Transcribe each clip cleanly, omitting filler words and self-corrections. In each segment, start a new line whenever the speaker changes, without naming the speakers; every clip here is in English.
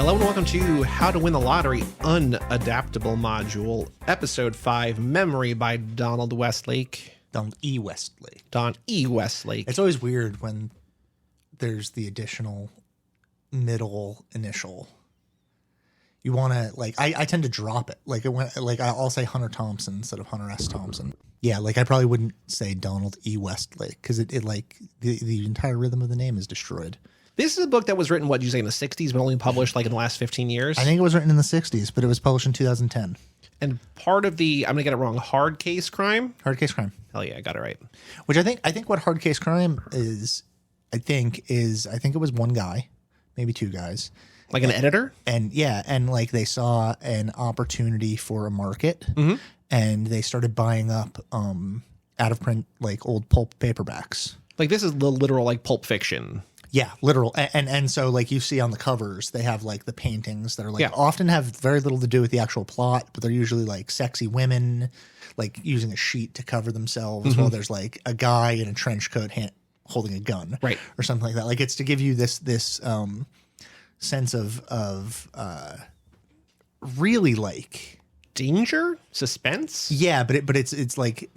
Hello and welcome to How to Win the Lottery Unadaptable Module, Episode 5, Memory by Donald Westlake.
Donald E. Westlake.
Don E. Westlake.
It's always weird when there's the additional middle initial. You want to, like, I tend to drop it. I'll say Hunter Thompson instead of Hunter S. Thompson. Yeah, like I probably wouldn't say Donald E. Westlake because it the entire rhythm of the name is destroyed.
This is a book that was written, what did you say, in the 60s, but only published like in the last 15 years?
I think it was written in the 60s, but it was published in 2010.
And part of the, I'm going to get it wrong, hard case crime?
Hard case crime.
Hell yeah, I got it right.
Which I think what hard case crime is, I think it was one guy, maybe two guys.
Like an editor?
And yeah, and like they saw an opportunity for a market and they started buying up out of print, like old pulp paperbacks.
Like this is the literal like Pulp Fiction.
Yeah, literal. And so like you see on the covers, they have like the paintings that are like often have very little to do with the actual plot, but they're usually like sexy women like using a sheet to cover themselves while there's like a guy in a trench coat holding a gun,
right,
or something like that. Like it's to give you this sense of really like
danger, suspense.
Yeah, but it's like,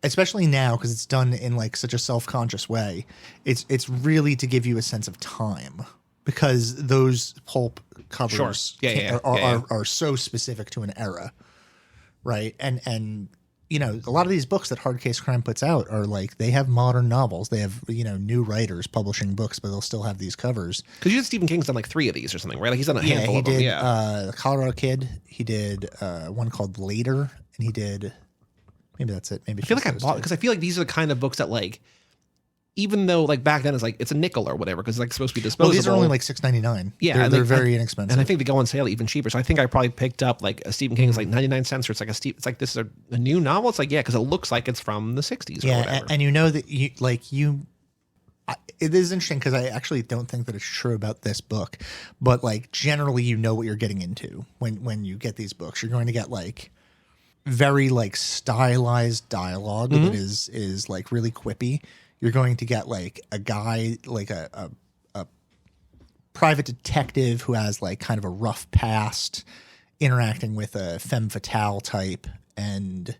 especially now because it's done in like such a self-conscious way, it's really to give you a sense of time because those pulp covers are so specific to an era, right? And you know, a lot of these books that Hard Case Crime puts out are like, they have modern novels, they have, you know, new writers publishing books, but they'll still have these covers.
Because you said Stephen King's done like 3 of these or something, right? Like he's done a handful of them.
The Colorado Kid, he did one called Later, and he did. Maybe that's it. Maybe
I feel like I bought, because I feel like these are the kind of books that like, even though like back then it's like it's a nickel or whatever because it's like supposed to be disposable.
Well, these are only like $6.99.
Yeah,
they're very inexpensive,
and I think they go on sale even cheaper. So I think I probably picked up like a Stephen King's like 99 cents, or it's like it's like this is a new novel. It's like because it looks like it's from the 60s.
Yeah,
or whatever.
And you know that it is interesting because I actually don't think that it's true about this book, but like generally you know what you're getting into when you get these books. You're going to get like very like stylized dialogue that is like really quippy. You're going to get like a guy, like a private detective who has like kind of a rough past interacting with a femme fatale type. And,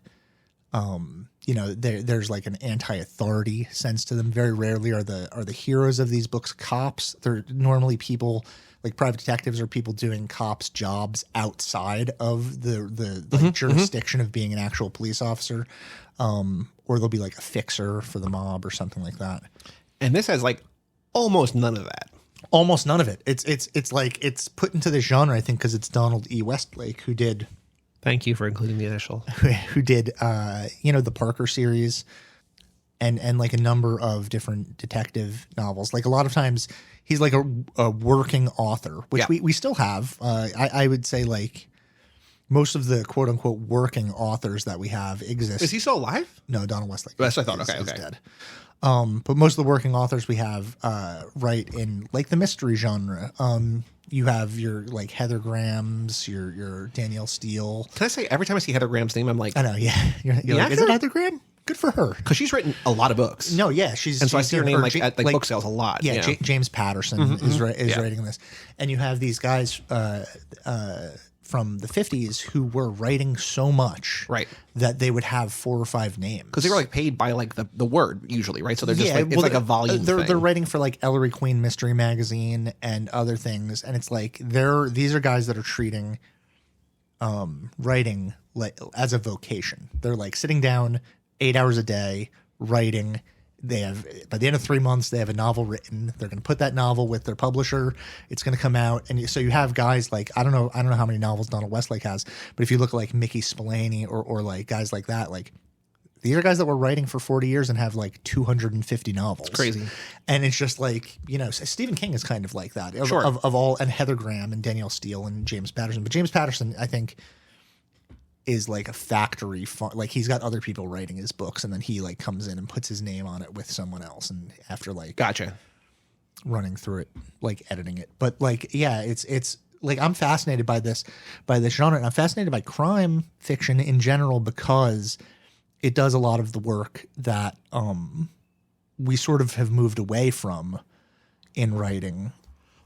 you know, there's like an anti-authority sense to them. Very rarely are the heroes of these books cops. They're normally people, like private detectives are people doing cops' jobs outside of the jurisdiction of being an actual police officer. Or they'll be like a fixer for the mob or something like that.
And this has like almost none of that.
Almost none of it. It's like it's put into the genre, I think, because it's Donald E. Westlake who did.
Thank you for including the initial.
Who did the Parker series and like a number of different detective novels. Like a lot of times he's like a working author, which we still have. I would say like most of the quote unquote working authors that we have exist.
Is he still alive?
No, Donald Westlake.
That's what I thought. Okay.
Dead. But most of the working authors we have write in like the mystery genre. You have your like Heather Graham's, your Danielle Steele.
Can I say every time I see Heather Graham's name, I'm like,
I know, yeah. You're like, is it Heather Graham? Good for her,
because she's written a lot she's.
No, yeah,
so I see her name like at like book sales a lot.
Yeah, James Patterson is writing this, and you have these guys from the 50s who were writing so much that they would have 4 or 5 names
because they were like paid by like the word usually, right? So they're just it's like a volume.
They're writing for like Ellery Queen Mystery Magazine and other things, and it's like these are guys that are treating writing like as a vocation. They're like sitting down 8 hours a day writing. They have, by the end of 3 months, they have a novel written. They're going to put that novel with their publisher. It's going to come out. And so you have guys like, I don't know how many novels Donald Westlake has, but if you look at like Mickey Spillane or like guys like that, like these are guys that were writing for 40 years and have like 250 novels.
It's crazy.
And it's just like, you know, Stephen King is kind of like that
sure.
of all, and Heather Graham and Danielle Steele and James Patterson. But James Patterson, I think, is like a factory, like he's got other people writing his books and then he like comes in and puts his name on it with someone else, and after like running through it, like editing it. But like, yeah, it's like I'm fascinated by this genre, and I'm fascinated by crime fiction in general because it does a lot of the work that we sort of have moved away from in writing.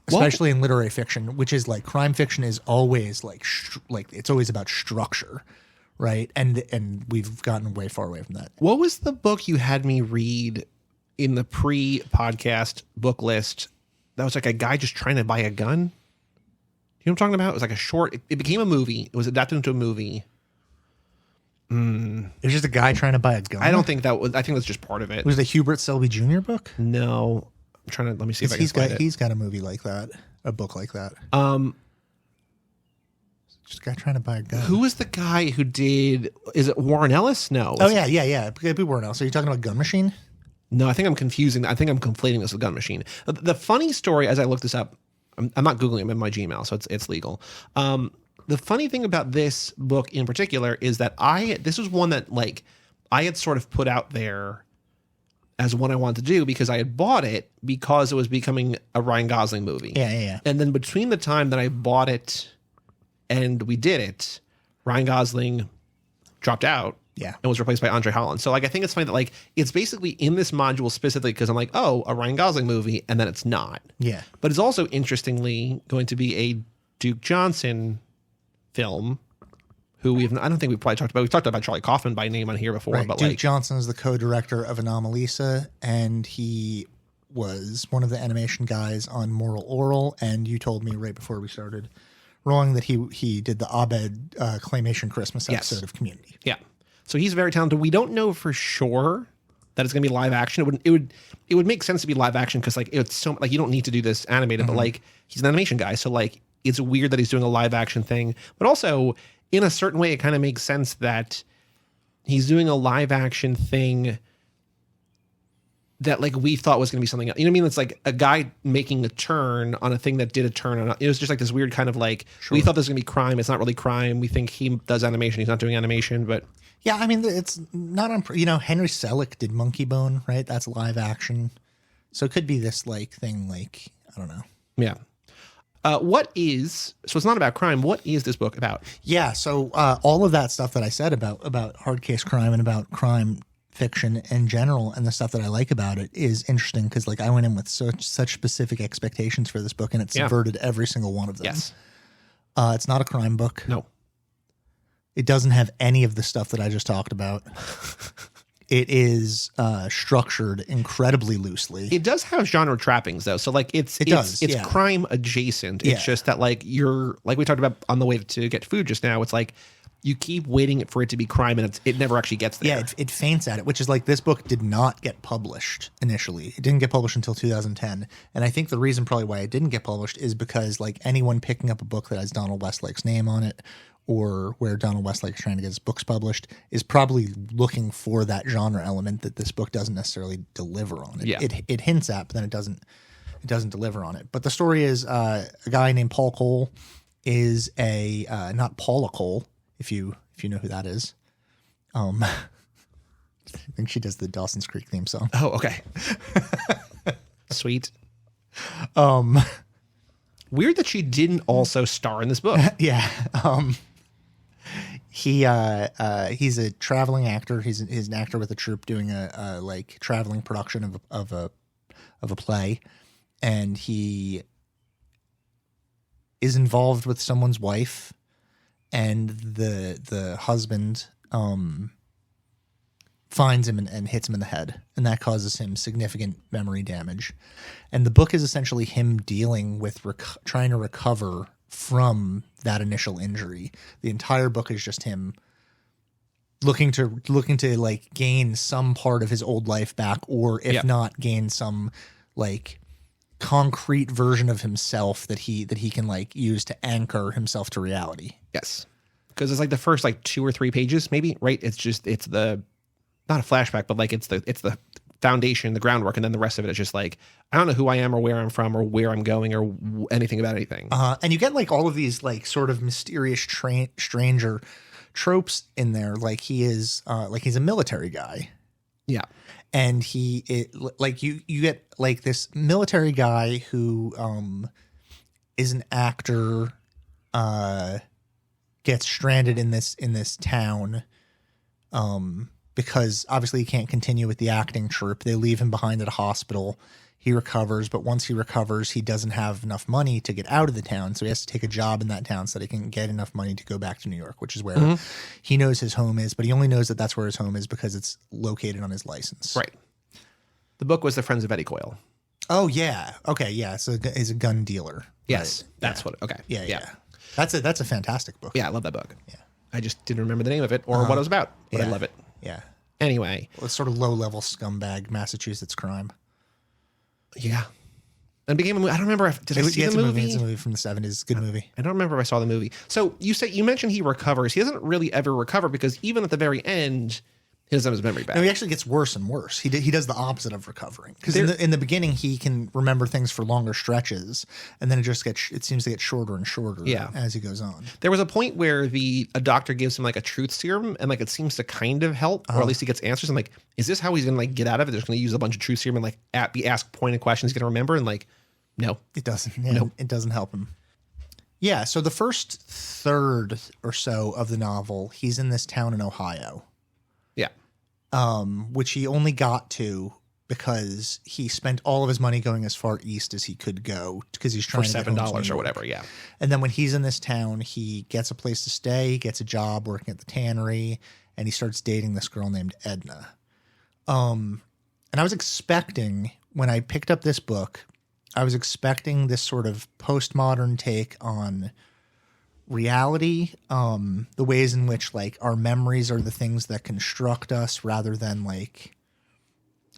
especially in literary fiction, which is like crime fiction is always like it's always about structure, right? And we've gotten way far away from that.
What was the book you had me read in the pre-podcast book list? That was like a guy just trying to buy a gun. You know what I'm talking about? It was like a short. It became a movie. It was adapted into a movie.
It was just a guy trying to buy a gun.
I don't think that was. I think that's just part of it.
Was it the Hubert Selby Jr. book?
No, I'm trying to. Let me see if I can find it.
He's got a movie like that, a book like that. Just a guy trying to buy a gun.
Who was the guy who did? Is it Warren Ellis? No.
Oh yeah. It could be Warren Ellis. Are you talking about Gun Machine?
No, I think I'm confusing. I think I'm conflating this with Gun Machine. The funny story, as I look this up, I'm not Googling, I'm in my Gmail, so it's legal. The funny thing about this book in particular is that this was one that like I had sort of put out there as one I wanted to do because I had bought it because it was becoming a Ryan Gosling movie.
Yeah.
And then between the time that I bought it and we did it, Ryan Gosling dropped out.
Yeah.
And was replaced by Andre Holland. So like I think it's funny that like it's basically in this module specifically because I'm like, oh, a Ryan Gosling movie, and then it's not.
Yeah.
But it's also interestingly going to be a Duke Johnson film, who I don't think we've probably talked about. We've talked about Charlie Kaufman by name on here before.
Right.
But
Duke
like
Johnson is the co-director of Anomalisa, and he was one of the animation guys on Moral Oral. And you told me right before we started rolling that he did the Abed claymation Christmas episode of Community.
Yeah. So he's very talented. We don't know for sure that it's going to be live action. It would make sense to be live action because like it's so like you don't need to do this animated, but like he's an animation guy, so like it's weird that he's doing a live action thing. But also in a certain way, it kind of makes sense that he's doing a live action thing that like we thought was going to be something else. You know what I mean? It's like a guy making a turn on a thing that did a turn on. It was just like this weird kind of like we thought this was going to be crime. It's not really crime. We think he does animation. He's not doing animation, but.
Yeah, I mean, it's not on, Henry Selick did Monkey Bone, right? That's live action. So it could be this like thing, like, I don't know.
Yeah. So it's not about crime. What is this book about?
Yeah. So all of that stuff that I said about hard case crime and about crime fiction in general and the stuff that I like about it is interesting because like I went in with such specific expectations for this book and it subverted every single one of them.
Yes.
It's not a crime book.
No.
It doesn't have any of the stuff that I just talked about. It is structured incredibly loosely.
It does have genre trappings though. So like it's crime adjacent. It's just that like like we talked about on the way to get food just now, it's like you keep waiting for it to be crime and it never actually gets there.
Yeah, it faints at it, which is like this book did not get published initially. It didn't get published until 2010. And I think the reason probably why it didn't get published is because like anyone picking up a book that has Donald Westlake's name on it or where Donald Westlake is trying to get his books published is probably looking for that genre element that this book doesn't necessarily deliver on. It hints at, but then it doesn't deliver on it. But the story is a guy named Paul Cole is not Paula Cole, if you know who that is. I think she does the Dawson's Creek theme song.
Oh, okay. Sweet. Weird that she didn't also star in this book.
Yeah. He's a traveling actor. He's an actor with a troupe doing a like traveling production of a play, and he is involved with someone's wife, and the husband finds him and hits him in the head, and that causes him significant memory damage. And the book is essentially him dealing with trying to recover from that initial injury. The entire book is just him looking to like gain some part of his old life back, or if not, gain some like concrete version of himself that he can like use to anchor himself to reality.
Yes, because it's like the first like 2 or 3 pages, maybe, right? It's the not a flashback, but like it's the foundation, the groundwork, and then the rest of it is just like I don't know who I am or where I'm from or where I'm going or anything about anything.
And you get like all of these like sort of mysterious stranger tropes in there. Like he's a military guy.
Yeah.
And you get like this military guy who is an actor, gets stranded in this town because obviously he can't continue with the acting troupe. They leave him behind at a hospital. He recovers, but once he recovers, he doesn't have enough money to get out of the town. So he has to take a job in that town so that he can get enough money to go back to New York, which is where he knows his home is. But he only knows that that's where his home is because it's located on his license.
Right. The book was The Friends of Eddie Coyle.
Oh, yeah. Okay, yeah. So he's a gun dealer.
Yes,
Right.
that's what. Okay.
Yeah. That's a fantastic book.
Yeah, I love that book.
Yeah.
I just didn't remember the name of it or what it was about, but I love it.
Yeah.
Anyway.
Well, it's sort of low-level scumbag Massachusetts crime.
Yeah. And it became a movie. I don't remember. Did I see the movie?
It's a movie from the 70s. Good movie.
I don't remember if I saw the movie. So you mentioned he recovers. He doesn't really ever recover because even at the very end, he doesn't have his memory back.
No, he actually gets worse and worse. He does the opposite of recovering. Because in the beginning, he can remember things for longer stretches, and then it seems to get shorter and shorter as he goes on.
There was a point where a doctor gives him like a truth serum, and like it seems to kind of help, or at least he gets answers. I'm like, is this how he's gonna like get out of it? They're just gonna use a bunch of truth serum and like be asked pointed questions he's gonna remember, and like, no,
it doesn't. Yeah, it doesn't help him. Yeah. So the first third or so of the novel, he's in this town in Ohio.
Yeah.
Which he only got to because he spent all of his money going as far east as he could go because he's trying
for
to get home to New
$7 or
York.
whatever. Yeah.
And then when he's in this town, he gets a place to stay, gets a job working at the tannery, and he starts dating this girl named Edna. And I was expecting, when I picked up this book, I was expecting this sort of postmodern take on reality, the ways in which like our memories are the things that construct us rather than like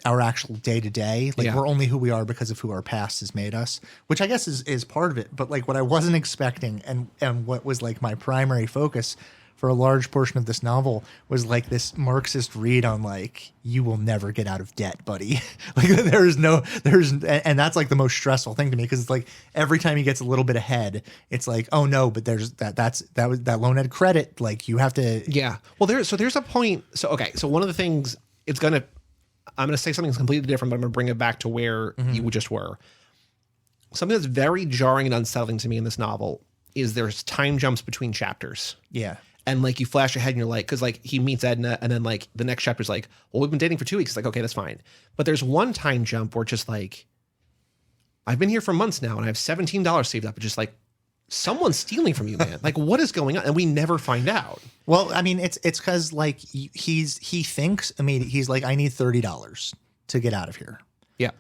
our actual day to day. Like we're only who we are because of who our past has made us, which I guess is part of it. But like what I wasn't expecting and what was like my primary focus for a large portion of this novel was like this Marxist read on like, you will never get out of debt, buddy. Like and that's like the most stressful thing to me. Cause it's like every time he gets a little bit ahead, it's like, oh no, but that loan had credit. Like you have to.
Yeah. Well, there's a point. So, okay. So one of the things I'm going to say something completely different, but I'm going to bring it back to where you just were. Something that's very jarring and unsettling to me in this novel is there's time jumps between chapters.
Yeah.
And like you flash ahead and you're like, because like he meets Edna and then like the next chapter is like, well, we've been dating for 2 weeks. It's like, okay, that's fine. But there's one time jump where just like, I've been here for months now and I have $17 saved up. It's just like, someone's stealing from you, man. Like what is going on? And we never find out.
Well, I mean, it's because like he thinks immediately, he's like, I need $30 to get out of here.
Yeah.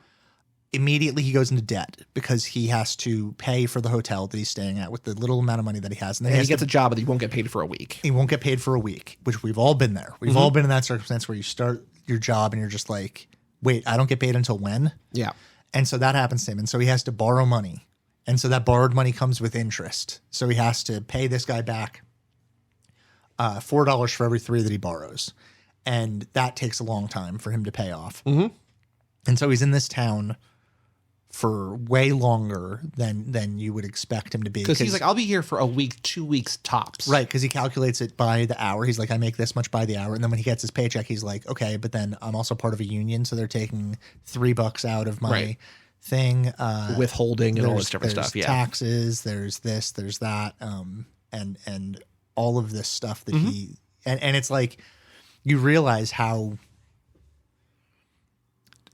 Immediately he goes into debt because he has to pay for the hotel that he's staying at with the little amount of money that he has.
And then he gets a job, but he won't get paid for a week.
He won't get paid for a week, which we've all been there. We've all been in that circumstance where you start your job and you're just like, wait, I don't get paid until when?
Yeah.
And so that happens to him. And so he has to borrow money. And so that borrowed money comes with interest. So he has to pay this guy back $4 for every $3 that he borrows. And that takes a long time for him to pay off.
Mm-hmm.
And so he's in this town for way longer than you would expect him to be.
Because he's like, I'll be here for a week, 2 weeks tops.
Right, because he calculates it by the hour. He's like, I make this much by the hour. And then when he gets his paycheck, he's like, okay, but then I'm also part of a union, so they're taking $3 out of my thing.
Withholding and all this different stuff. Yeah.
Taxes, there's this, there's that, and all of this stuff that he and it's like you realize how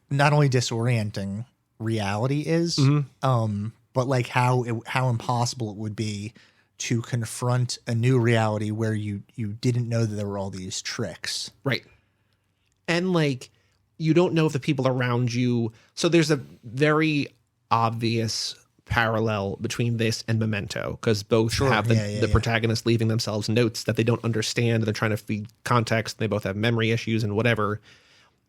not only disorienting reality is, but like how impossible it would be to confront a new reality where you didn't know that there were all these tricks.
Right. And like, you don't know if the people around you, so there's a very obvious parallel between this and Memento, because both have the protagonist leaving themselves notes that they don't understand. They're trying to feed context. They both have memory issues and whatever.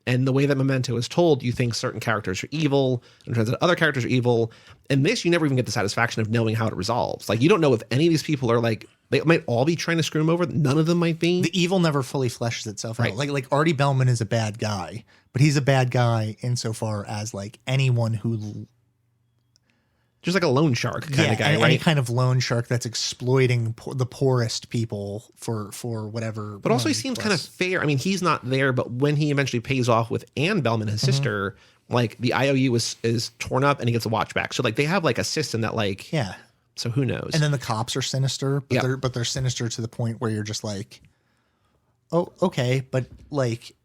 And the way that Memento is told, you think certain characters are evil, and it turns out other characters are evil. And this, you never even get the satisfaction of knowing how it resolves. Like, you don't know if any of these people are like, they might all be trying to screw him over. None of them might be.
The evil never fully fleshes itself out. Like Artie Bellman is a bad guy, but he's a bad guy insofar as like anyone who...
Just like a loan shark kind of guy, right?
Any kind of loan shark that's exploiting the poorest people for whatever.
But also he seems kind of fair. I mean, he's not there, but when he eventually pays off with Ann Bellman, his sister, like the IOU is torn up and he gets a watch back. So like they have like a system that like...
Yeah.
So who knows?
And then the cops are sinister, but they're sinister to the point where you're just like, oh, okay, but like,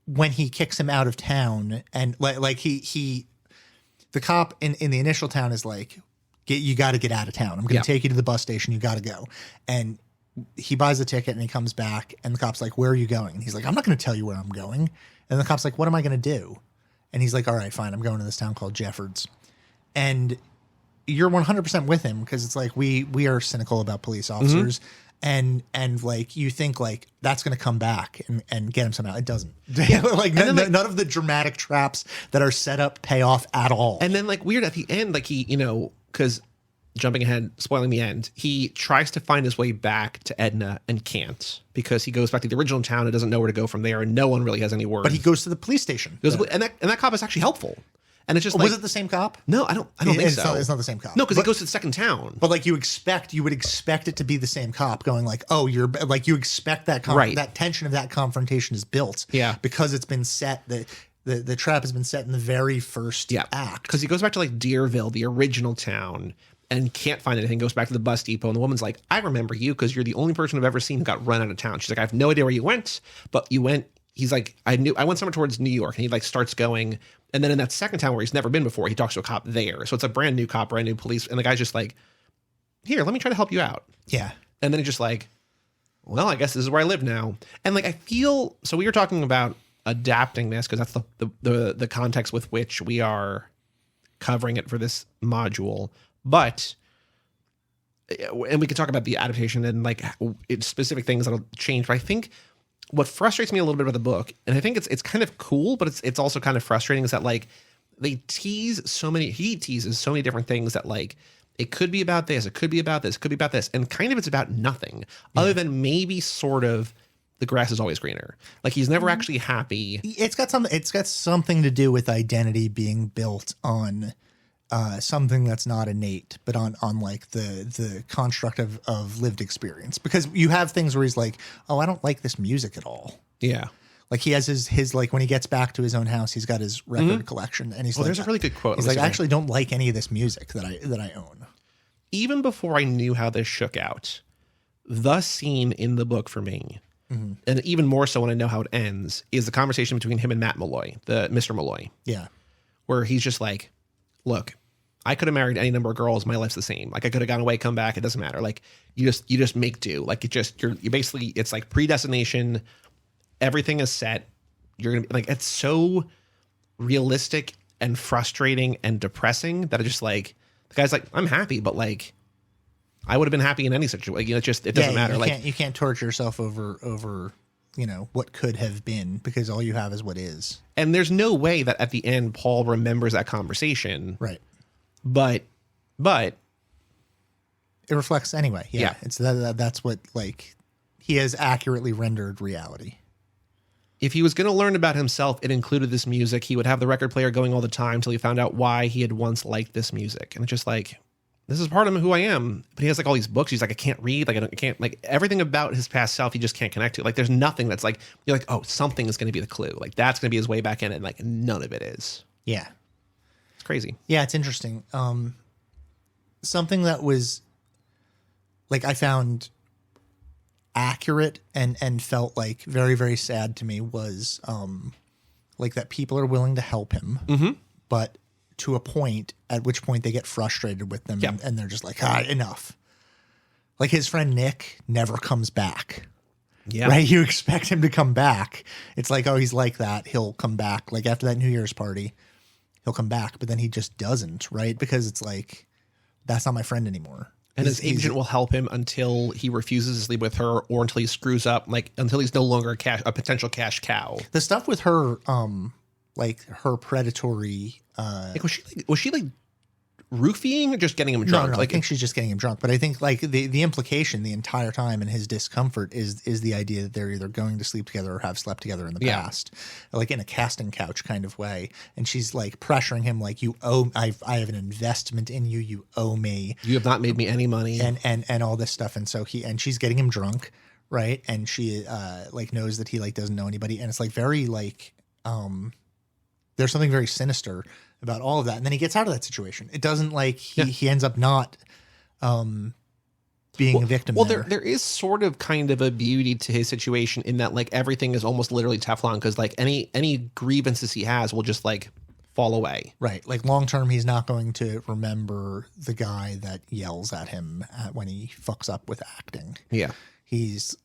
when he kicks him out of town, and like the cop in the initial town is like, you got to get out of town. I'm going to take you to the bus station. You got to go. And he buys a ticket and he comes back and the cop's like, where are you going? And he's like, I'm not going to tell you where I'm going. And the cop's like, what am I going to do? And he's like, all right, fine. I'm going to this town called Jeffords. And you're 100% with him because it's like, we are cynical about police officers. And like, you think like that's going to come back and get him somehow. It doesn't. Like, none of the dramatic traps that are set up pay off at all.
And then like weird at the end, like he, because jumping ahead, spoiling the end, he tries to find his way back to Edna and can't because he goes back to the original town and doesn't know where to go from there, and no one really has any word.
But he goes to the police station.
And that cop is actually helpful. And it's just
was it the same cop?
No, I don't think so.
It's not the same cop.
No, because he goes to the second town.
But like you would expect it to be the same cop going like, oh, you're like, you expect that that tension of that confrontation is built.
Yeah.
Because it's been set the trap has been set in the very first act.
Because he goes back to like Deerville, the original town, and can't find anything, goes back to the bus depot, and the woman's like, I remember you because you're the only person I've ever seen who got run out of town. She's like, I have no idea where you went, but you went. He's like, I went somewhere towards New York, and he like starts going. And then in that second town where he's never been before, he talks to a cop there. So it's a brand new cop, brand new police. And the guy's just like, here, let me try to help you out.
Yeah.
And then he's just like, well, I guess this is where I live now. And like, I feel, so we were talking about adapting this because that's the context with which we are covering it for this module. But, and we could talk about the adaptation and like specific things that'll change. But I think what frustrates me a little bit about the book, and I think it's kind of cool, but it's also kind of frustrating, is that like he teases so many different things that like it could be about this, it could be about this, it could be about this, and kind of it's about nothing other than maybe sort of the grass is always greener. Like he's never actually happy.
It's got something to do with identity being built on something that's not innate, but on like the construct of lived experience. Because you have things where he's like, oh, I don't like this music at all.
Yeah.
Like he has his like when he gets back to his own house, he's got his record collection, and he's like,
there's a really good quote.
He's like, I actually don't like any of this music that I own.
Even before I knew how this shook out, the scene in the book for me, and even more so when I know how it ends, is the conversation between him and Matt Malloy, the Mr. Malloy.
Yeah.
Where he's just like, look, I could have married any number of girls. My life's the same. Like I could have gone away, come back. It doesn't matter. Like you just make do. Like you basically, it's like predestination. Everything is set. You're going to be like, it's so realistic and frustrating and depressing that I just like, the guy's like, I'm happy, but like, I would have been happy in any situation. It doesn't matter.
You can't torture yourself over, what could have been, because all you have is what is.
And there's no way that at the end, Paul remembers that conversation.
Right.
But
it reflects anyway. Yeah. It's that's what like he has accurately rendered reality.
If he was going to learn about himself, it included this music. He would have the record player going all the time till he found out why he had once liked this music. And it's just like, this is part of who I am. But he has like all these books. He's like, I can't read. Like I can't, like everything about his past self, he just can't connect to. Like there's nothing that's like, you're like, oh, something is going to be the clue. Like that's going to be his way back in it. And like none of it is.
Yeah.
It's crazy.
Yeah, it's interesting. Something that was like I found accurate and felt like very, very sad to me was like that people are willing to help him, but to a point at which point they get frustrated with them and they're just like, enough. Like his friend Nick never comes back. Yeah. Right? You expect him to come back. It's like, oh, he's like that. He'll come back. Like after that New Year's party, he'll come back, but then he just doesn't, right? Because it's like, that's not my friend anymore.
And his agent will help him until he refuses to sleep with her or until he screws up, like until he's no longer a potential cash cow.
The stuff with her, like her predatory,
like was she like roofing or just getting him drunk?
No,
like,
I think she's just getting him drunk. But I think like the implication the entire time in his discomfort is the idea that they're either going to sleep together or have slept together in the past, like in a casting couch kind of way. And she's like pressuring him, like, you owe, I have an investment in you. You owe me.
You have not made me any money,
and all this stuff. And so she's getting him drunk, right? And she like knows that he like doesn't know anybody, and it's like very like there's something very sinister about all of that. And then he gets out of that situation. It doesn't like he ends up not being a victim.
Well,
there.
there is sort of kind of a beauty to his situation in that like everything is almost literally Teflon because like any grievances he has will just like fall away.
Right. Like long term, he's not going to remember the guy that yells at him when he fucks up with acting.
Yeah.
He's,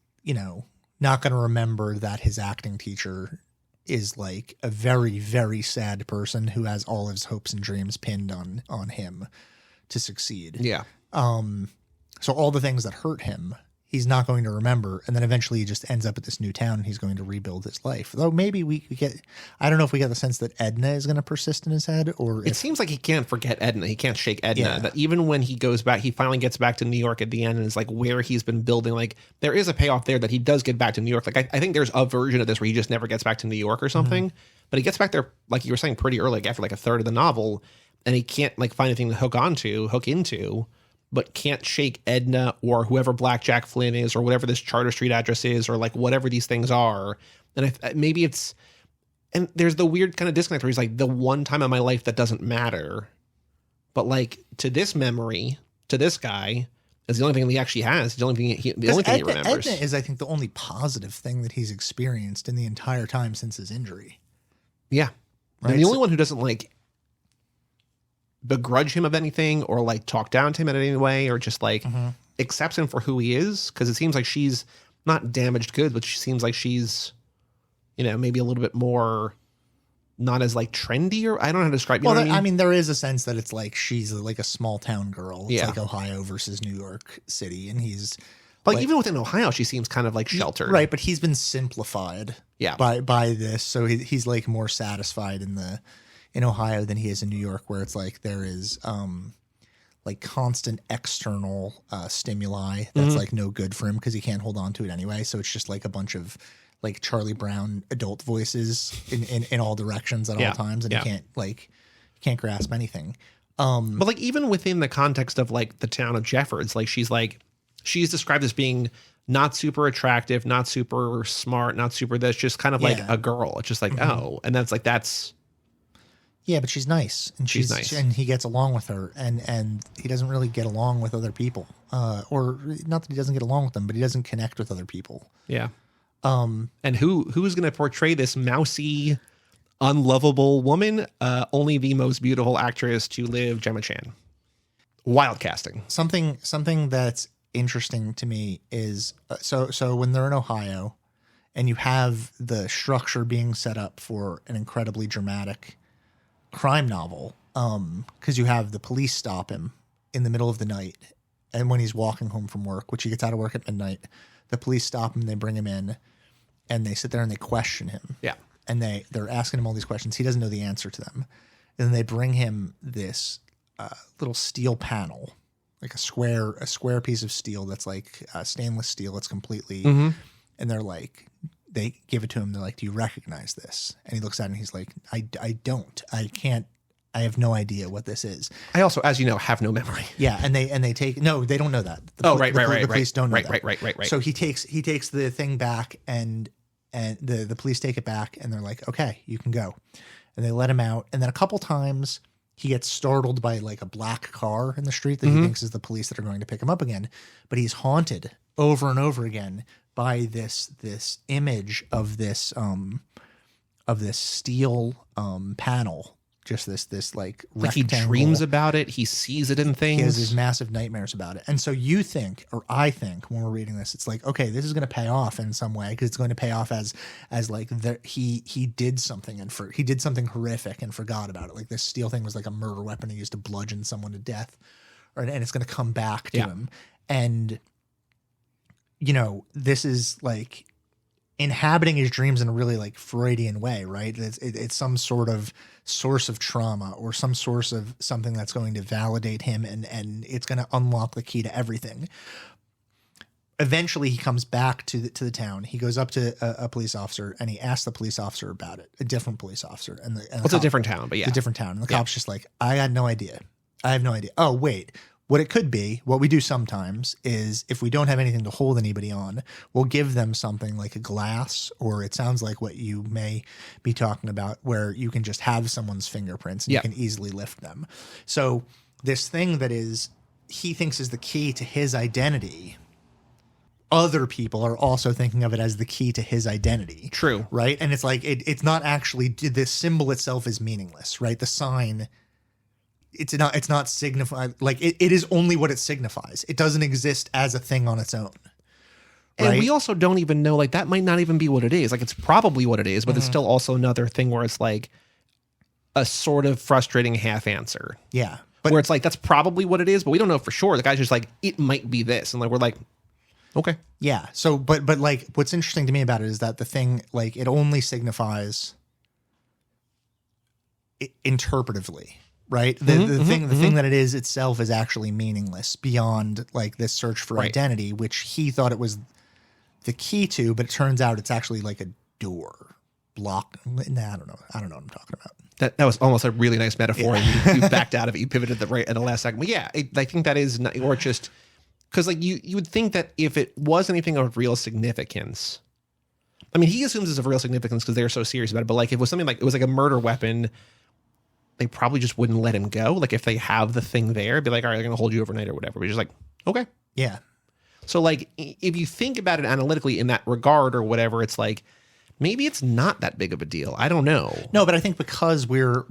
not going to remember that his acting teacher is like a very, very sad person who has all his hopes and dreams pinned on him to succeed.
Yeah.
So all the things that hurt him, he's not going to remember. And then eventually he just ends up at this new town and he's going to rebuild his life. Though maybe we get, I don't know if we get the sense that Edna is going to persist in his head or
it seems like he can't forget Edna. He can't shake Edna.
Yeah.
That even when he goes back, he finally gets back to New York at the end and is like where he's been building. Like there is a payoff there that he does get back to New York. Like I think there's a version of this where he just never gets back to New York or something, but he gets back there, like you were saying, pretty early, like after like a third of the novel, and he can't like find anything to hook into, but can't shake Edna or whoever Black Jack Flynn is or whatever this Charter Street address is or like whatever these things are. And maybe it's, and there's the weird kind of disconnect where he's like the one time in my life that doesn't matter. But like to this memory, to this guy is the only thing that he actually has. The only thing he remembers.
Edna is, I think, the only positive thing that he's experienced in the entire time since his injury.
Yeah.
Right.
And the only one who doesn't like begrudge him of anything or like talk down to him in any way or just like accepts him for who he is, because it seems like she's not damaged goods, but she seems like she's maybe a little bit more not as like trendy, or I don't know how to describe.
I mean there is a sense that it's like she's like a small town girl. It's
yeah.
like Ohio versus New York City, and he's
like even within Ohio she seems kind of like sheltered,
right? But he's been simplified by this, so he's like more satisfied in Ohio than he is in New York, where it's like there is like constant external stimuli that's like no good for him because he can't hold on to it anyway. So it's just like a bunch of like Charlie Brown adult voices in all directions at all times, and he can't grasp anything.
But like even within the context of like the town of Jeffords, like she's described as being not super attractive, not super smart, not super this, just kind of like a girl. It's just like and that's.
Yeah, but she's nice, and she's nice, and he gets along with her, and he doesn't really get along with other people, or not that he doesn't get along with them, but he doesn't connect with other people.
Yeah. And who's going to portray this mousy, unlovable woman? Only the most beautiful actress to live, Gemma Chan. Wild casting.
Something that's interesting to me is so when they're in Ohio, and you have the structure being set up for an incredibly dramatic crime novel, because you have the police stop him in the middle of the night, and when he's walking home from work, which he gets out of work at midnight, the police stop him, they bring him in, and they sit there and they question him.
Yeah.
And they're asking him all these questions. He doesn't know the answer to them. And then they bring him this little steel panel, like a square piece of steel that's like stainless steel. It's completely, and they're like, they give it to him. They're like, do you recognize this? And he looks at it and he's like, I don't. I can't. I have no idea what this is.
I also, as you know, have no memory.
Yeah, and they take they don't know that. The police don't know that.
Right.
So he takes the thing back, and the police take it back, and they're like, okay, you can go, and they let him out. And then a couple times he gets startled by like a black car in the street that he thinks is the police that are going to pick him up again, but he's haunted over and over again by this image of this steel panel. Just this like
he dreams about it. He sees it in things.
He has these massive nightmares about it. And so you think, or I think, when we're reading this, it's like, okay, this is going to pay off in some way, because it's going to pay off as like he did something he did something horrific and forgot about it. Like this steel thing was like a murder weapon he used to bludgeon someone to death, and it's going to come back to him. And this is like inhabiting his dreams in a really like Freudian way, right? It's some sort of source of trauma or some source of something that's going to validate him, and it's going to unlock the key to everything. Eventually he comes back to the town. He goes up to a police officer and he asks the police officer about it, a different police officer.
It's a different town, but yeah.
It's a different town. And the cop's just like, I had no idea. I have no idea. Oh, wait. What it could be, what we do sometimes is if we don't have anything to hold anybody on, we'll give them something like a glass, or it sounds like what you may be talking about, where you can just have someone's fingerprints and you can easily lift them. So this thing that is he thinks is the key to his identity, other people are also thinking of it as the key to his identity.
True.
Right? And it's like, it's not actually, the symbol itself is meaningless, right? The sign, it's not signified, like it is only what it signifies. It doesn't exist as a thing on its own.
And
right?
we also don't even know, like, that might not even be what it is. Like, it's probably what it is, but it's still also another thing where it's like a sort of frustrating half answer.
Yeah. But
where it's like, that's probably what it is, but we don't know for sure. The guy's just like, it might be this. And like, we're like, okay.
yeah. So, but like, what's interesting to me about it is that the thing, like, it only signifies interpretively, right? The thing that it is itself is actually meaningless beyond like this search for identity, which he thought it was the key to, but it turns out it's actually like a door block. Nah, I don't know what I'm talking about.
That was almost a really nice metaphor. Yeah. And you backed out of it. You pivoted at the last second. But yeah, I think that is not, or just because like you would think that if it was anything of real significance, I mean, he assumes it's of real significance because they're so serious about it. But like, if it was something like it was like a murder weapon, they probably just wouldn't let him go. Like if they have the thing there, it'd be like, all right, they're going to hold you overnight or whatever. But he's just like, okay.
Yeah.
So like, if you think about it analytically in that regard or whatever, it's like, maybe it's not that big of a deal. I don't know.
No, but I think because we're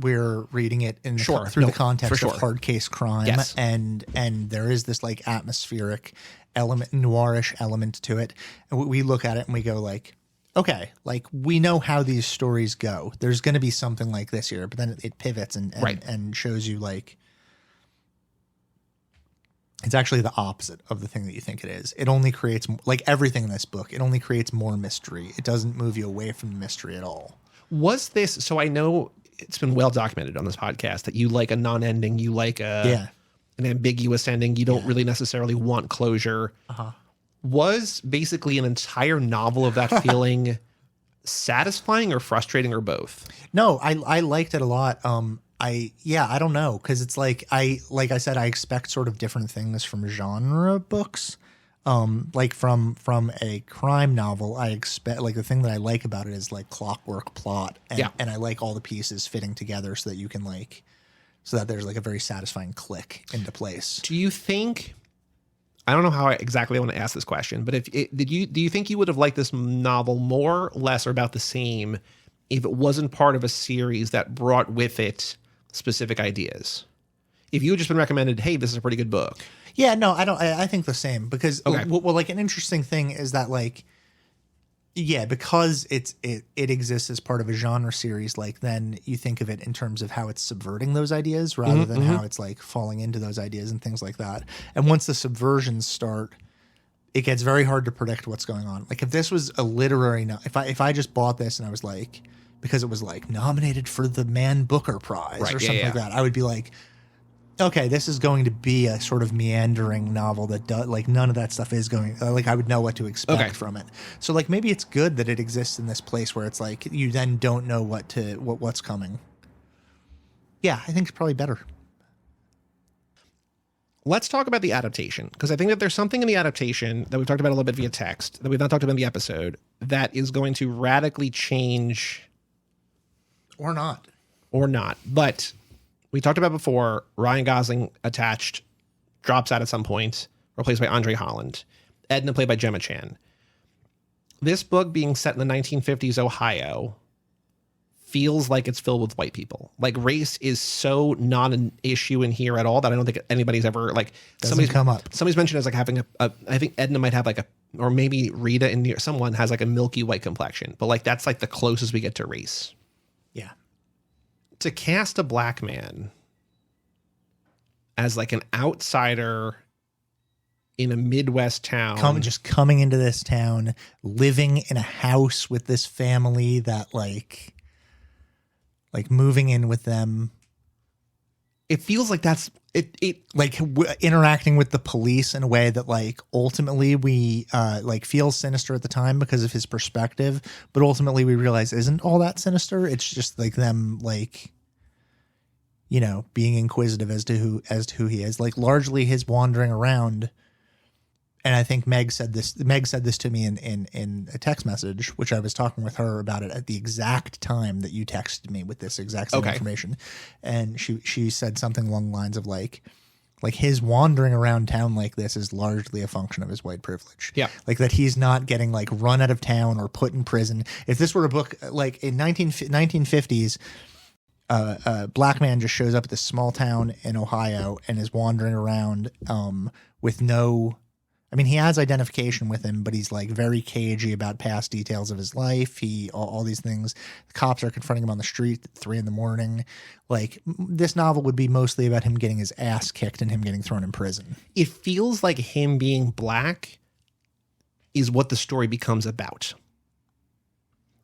reading it in through the context of hard case crime,
yes.
and there is this like atmospheric element, noirish element to it, and we look at it and we go like, okay, like we know how these stories go. There's going to be something like this here, but then it pivots and shows you like it's actually the opposite of the thing that you think it is. It only creates, like everything in this book, it only creates more mystery. It doesn't move you away from the mystery at all.
Was this, so I know it's been well documented on this podcast that you like a non-ending, you like an ambiguous ending, you don't really necessarily want closure. Was basically an entire novel of that feeling satisfying or frustrating or both?
No, I liked it a lot. I don't know, because it's like I said, I expect sort of different things from genre books. Like from a crime novel, I expect, like, the thing that I like about it is like clockwork plot, and I like all the pieces fitting together so that you can like, so that there's like a very satisfying click into place.
Do you think, I don't know how exactly I want to ask this question, but do you think you would have liked this novel more, less, or about the same if it wasn't part of a series that brought with it specific ideas? If you had just been recommended, hey, this is a pretty good book.
Yeah, no, I don't. I think the same, because well, like an interesting thing is that like, yeah, because it exists as part of a genre series, like then you think of it in terms of how it's subverting those ideas rather than how it's like falling into those ideas and things like that. And once the subversions start, it gets very hard to predict what's going on. Like if this was a literary, if I just bought this and I was like, because it was like nominated for the Man Booker Prize or something like that, I would be like, okay, this is going to be a sort of meandering novel that does, like, none of that stuff is going, like, I would know what to expect from it. So like maybe it's good that it exists in this place where it's like you then don't know what's coming. Yeah, I think it's probably better.
Let's talk about the adaptation, because I think that there's something in the adaptation that we've talked about a little bit via text that we've not talked about in the episode that is going to radically change.
Or not.
But we talked about before, Ryan Gosling attached, drops out at some point, replaced by Andre Holland. Edna played by Gemma Chan. This book being set in the 1950s Ohio feels like it's filled with white people. Like race is so not an issue in here at all that I don't think anybody's ever like
somebody's come up.
Somebody's mentioned as like having I think Edna might have like a, or maybe Rita in here, someone has like a milky white complexion, but like that's like the closest we get to race.
Yeah.
To cast a black man as like an outsider in a Midwest town,
coming into this town, living in a house with this family that like moving in with them.
It feels like that's it
like interacting with the police in a way that like ultimately we like feels sinister at the time because of his perspective, but ultimately we realize isn't all that sinister. It's just like them like, you know, being inquisitive as to who he is, like largely his wandering around. And I think Meg said this to me in a text message, which I was talking with her about it at the exact time that you texted me with this exact same information. And she said something along the lines of like Like his wandering around town like this is largely a function of his white privilege.
Yeah.
Like that he's not getting like run out of town or put in prison. If this were a book like in 1950s, a black man just shows up at this small town in Ohio and is wandering around with no, I mean, he has identification with him, but he's like very cagey about past details of his life. All these things. The cops are confronting him on the street at 3 a.m. Like this novel would be mostly about him getting his ass kicked and him getting thrown in prison.
It feels like him being black is what the story becomes about.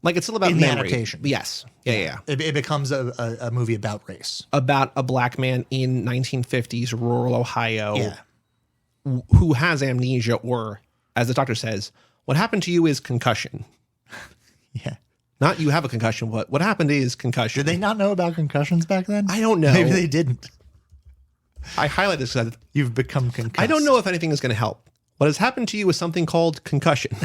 Like it's still about
In the
memory.
adaptation.
Yes. Yeah.
It becomes a movie about race.
About a black man in 1950s rural Ohio.
Yeah.
Who has amnesia, or as the doctor says, what happened to you is concussion.
Yeah.
Not you have a concussion. What happened is concussion.
Did they not know about concussions back then?
I don't know.
Maybe they didn't.
I highlight this because
You've become concussed.
I don't know if anything is going to help. What has happened to you is something called concussion.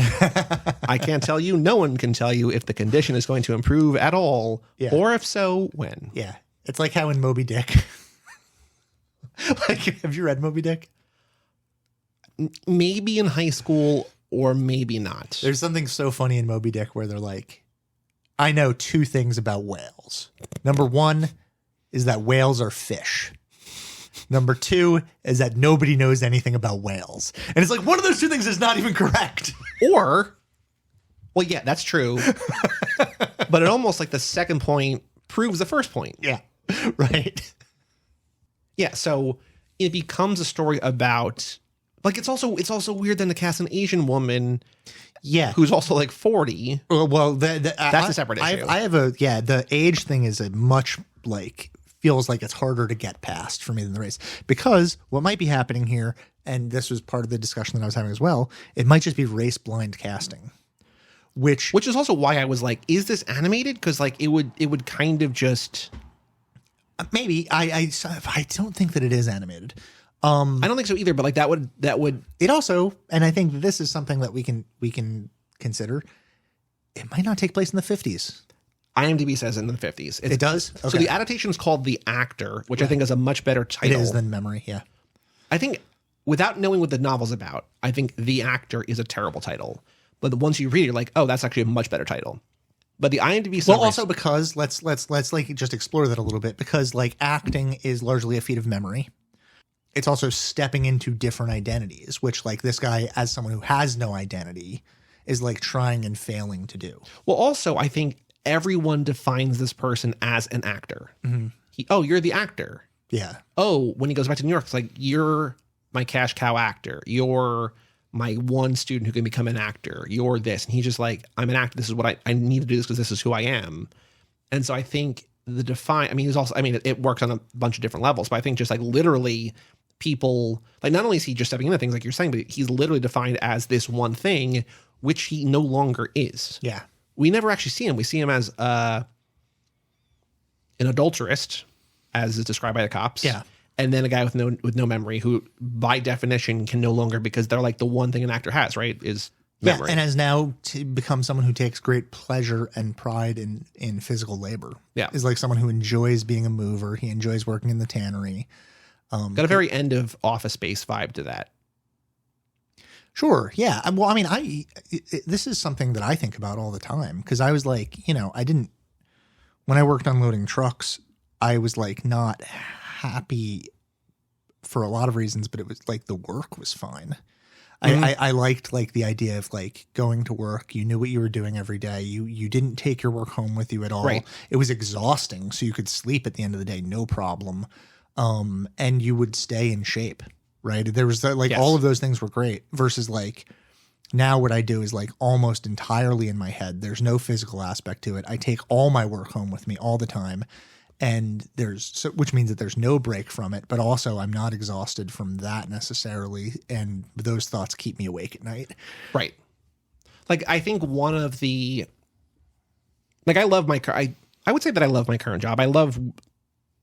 I can't tell you. No one can tell you if the condition is going to improve at all, or if so, when.
Yeah. It's like how in Moby Dick. Like, have you read Moby Dick?
Maybe in high school or maybe not.
There's something so funny in Moby Dick where they're like, I know 2 things about whales. Number 1 is that whales are fish. Number 2 is that nobody knows anything about whales. And it's like, one of those 2 things is not even correct.
Or, well, yeah, that's true. But it almost like the second point proves the first point.
Yeah. Right.
Yeah. So it becomes a story about, like, it's also weird then to cast an Asian woman.
Yeah.
Who's also like 40.
Well,
that's a separate issue.
I have the age thing is a much like, feels like it's harder to get past for me than the race, because what might be happening here, and this was part of the discussion that I was having as well, it might just be race blind casting, which
is also why I was like, is this animated? Because like it would kind of just
maybe I don't think that it is animated.
I don't think so either, but like that would
it also, and I think this is something that we can consider. It might not take place in the 50s.
IMDb says in the 50s.
It does? Okay.
So the adaptation is called The Actor, which I think is a much better title.
It is than Memory, yeah.
I think without knowing what the novel's about, I think The Actor is a terrible title. But once you read it, you're like, oh, that's actually a much better title. But the IMDb summary,
well, also because let's like just explore that a little bit, because like acting is largely a feat of memory. It's also stepping into different identities, which like this guy, as someone who has no identity, is like trying and failing to do.
Well, also, I think everyone defines this person as an actor.
Mm-hmm.
You're the actor.
Yeah.
Oh, when he goes back to New York, it's like, you're my cash cow actor. You're my one student who can become an actor. You're this. And he's just like, I'm an actor. This is what I need to do this because this is who I am. And so I think it works on a bunch of different levels, but I think just like literally people, like not only is he just stepping into things like you're saying, but he's literally defined as this one thing, which he no longer is.
Yeah.
We never actually see him. We see him as an adulterist, as is described by the cops.
Yeah.
And then a guy with no memory, who by definition can no longer, because they're like the one thing an actor has, right, is memory.
Yeah, and has now become someone who takes great pleasure and pride in physical labor.
Yeah.
Is like someone who enjoys being a mover. He enjoys working in the tannery.
Got a very end of Office Space vibe to that.
Sure. Yeah. Well, I mean, this is something that I think about all the time, because I was like, when I worked unloading trucks, I was like not happy for a lot of reasons, but it was like the work was fine. Mm-hmm. I liked like the idea of like going to work. You knew what you were doing every day. You didn't take your work home with you at all.
Right.
It was exhausting. So you could sleep at the end of the day, no problem. And you would stay in shape. Right. There was yes. All of those things were great, versus like now what I do is like almost entirely in my head. There's no physical aspect to it. I take all my work home with me all the time. And which means that there's no break from it, but also I'm not exhausted from that necessarily. And those thoughts keep me awake at night.
Right. Like, I think one of the, like, I love my, I would say that I love my current job. I love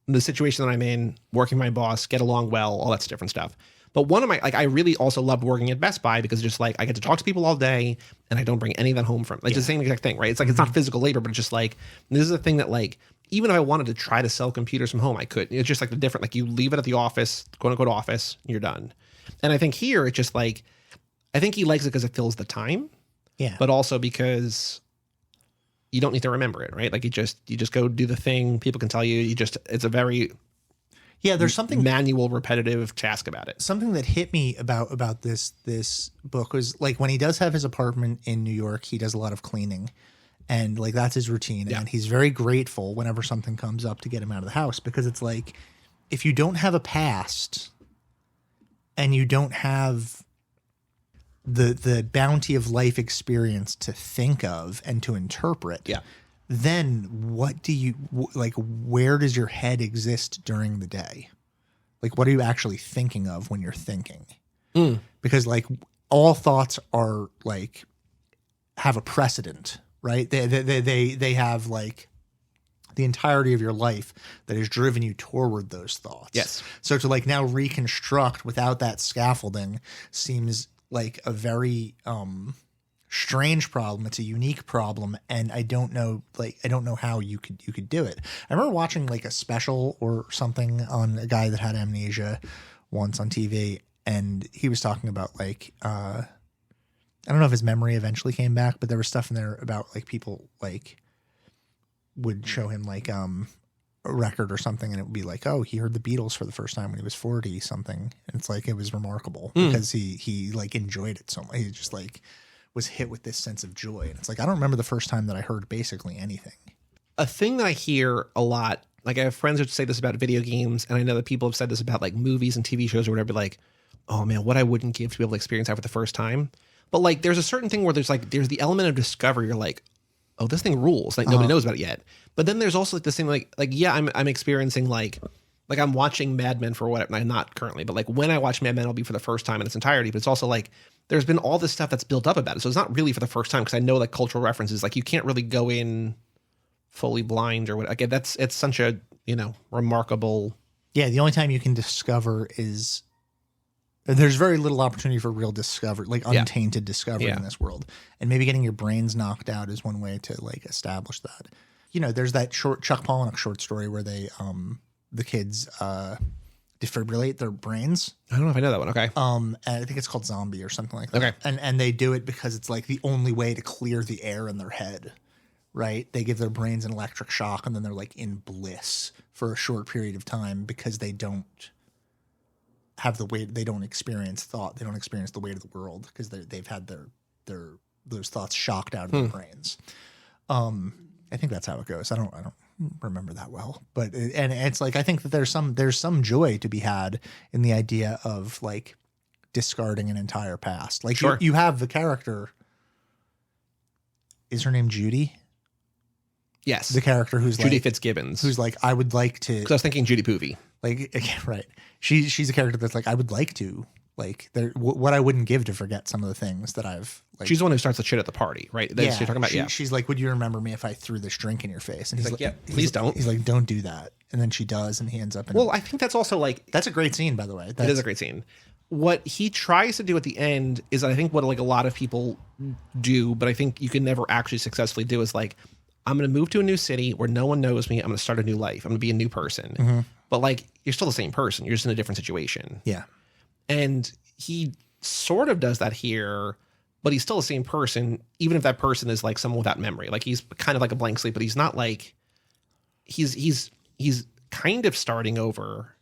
the situation that I'm in, working with my boss, get along well, all that different stuff. But one of my, like, I really also loved working at Best Buy, because just like I get to talk to people all day and I don't bring any of that home from, like, it's the same exact thing, right? It's like, it's not physical labor, but it's just like, this is a thing that like even if I wanted to try to sell computers from home, I couldn't. It's just like the different, like you leave it at the office, quote unquote office, you're done. And I think here it's just like, I think he likes it because it fills the time.
Yeah.
But also because you don't need to remember it, right? Like you just go do the thing. People can tell you, it's a very
there's something
manual, repetitive task about it.
Something that hit me about this book was like when he does have his apartment in New York, he does a lot of cleaning. And like that's his routine.
Yeah.
And he's very grateful whenever something comes up to get him out of the house, because it's like if you don't have a past and you don't have the bounty of life experience to think of and to interpret, then what do you like? Where does your head exist during the day? Like, what are you actually thinking of when you're thinking? Because like all thoughts are like have a precedent. Right? They have like the entirety of your life that has driven you toward those thoughts.
Yes.
So to like now reconstruct without that scaffolding seems like a very strange problem. It's a unique problem, and I don't know how you could do it. I remember watching like a special or something on a guy that had amnesia once on TV, and he was talking about like I don't know if his memory eventually came back, but there was stuff in there about like people like would show him like a record or something, and it would be like, oh, he heard the Beatles for the first time when he was 40 something. And it's like, it was remarkable because he like enjoyed it so much. He just like was hit with this sense of joy. And it's like, I don't remember the first time that I heard basically anything.
A thing that I hear a lot, like I have friends who say this about video games, and I know that people have said this about like movies and TV shows or whatever, like, oh man, what I wouldn't give to be able to experience that for the first time. But like, there's a certain thing where there's the element of discovery. You're like, oh, this thing rules. Like nobody knows about it yet. But then there's also like this thing like yeah, I'm experiencing like I'm watching Mad Men for whatever. I'm not currently, but like when I watch Mad Men, it'll be for the first time in its entirety. But it's also like there's been all this stuff that's built up about it. So it's not really for the first time because I know like cultural references. Like you can't really go in fully blind or what. Again, it's such a remarkable.
Yeah, the only time you can discover is. There's very little opportunity for real discovery, like untainted discovery in this world. And maybe getting your brains knocked out is one way to like establish that. There's that short Chuck Palahniuk short story where they, the kids defibrillate their brains.
I don't know if I know that one. Okay.
And I think it's called Zombie or something like that.
Okay.
And they do it because it's like the only way to clear the air in their head, right? They give their brains an electric shock and then they're like in bliss for a short period of time because they don't have the weight, they don't experience thought, they don't experience the weight of the world because they've had those thoughts shocked out of their brains. I think that's how it goes. I don't remember that well, but it's like I think that there's some joy to be had in the idea of like discarding an entire past. Like
sure.
you have the character. Is her name Judy?
Yes,
the character who's
Judy
like,
Fitzgibbons,
who's like I would like to.
Because I was thinking Judy Poovey.
Like right, she's a character that's like I would like to like what I wouldn't give to forget some of the things that I've like.
She's the one who starts the shit at the party, right? That's what you're talking about.
She's like, would you remember me if I threw this drink in your face? And he's like,
yeah, please don't.
He's like, don't do that. And then she does, and he ends up.
Well, I think that's also like
that's a great scene, by the way.
It is a great scene. What he tries to do at the end is, I think, what like a lot of people do, but I think you can never actually successfully do is like, I'm going to move to a new city where no one knows me. I'm going to start a new life. I'm going to be a new person. Mm-hmm. But like, you're still the same person. You're just in a different situation.
Yeah.
And he sort of does that here, but he's still the same person, even if that person is like someone without memory. Like he's kind of like a blank slate, but he's not like he's kind of starting over,